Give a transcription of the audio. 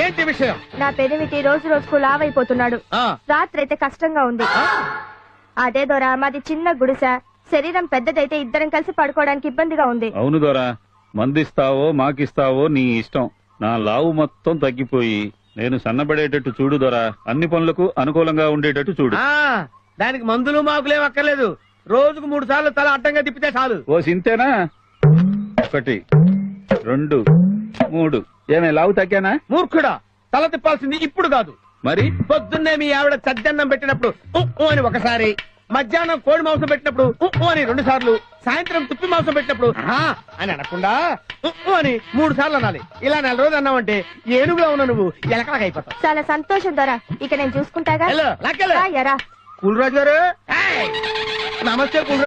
ఏంటి విషయం? నా పెనిమిటి రోజు రోజుకు లావైపోతున్నాడు. రాత్రి అయితే కష్టంగా ఉంది. అదే దొరా, మాది చిన్న గుడిసె. శరీరం పెద్దదైతే ఇద్దరం కలిసి పడుకోవడానికి ఇబ్బందిగా ఉంది. అవును దొరా, మందిస్తావో మాకిస్తావో నీ ఇష్టం. నా లావు మొత్తం తగ్గిపోయి నేను సన్నబడేటట్టు చూడు దొరా. అన్ని పనులకు అనుకూలంగా ఉండేటట్టు చూడు. దానికి మందులు మాకులేం అక్కర్లేదు. రోజుకు 3 సార్లు తల అడ్డంగా తిప్పితే చాలు. ఓ సింతేనా? 1 2 3. ఏమే లావు తగ్గానా? మూర్ఖుడా, తల తిప్పాల్సింది ఇప్పుడు కాదు. మరి పొద్దున్నే మీ ఆవిడ చద్దన్నం పెట్టినప్పుడు అని ఒకసారి, మధ్యాహ్నం కోడి మాంసం పెట్టినప్పుడు అని 2 సార్లు, సాయంత్రం తుప్పి మాంసం పెట్టినప్పుడు అని అనకుండా అని 3 సార్లు అనాలి. ఇలా 4 రోజులు అన్నావంటే ఏనుగులో ఉన్న నువ్వు ఎలకలకి అయిపోతావు. చాలా సంతోషం దొరా, ఇక నేను చూసుకుంటాగా. లాక్కెళ్ళు. ఎరా కులరాజు గారు, నమస్తే.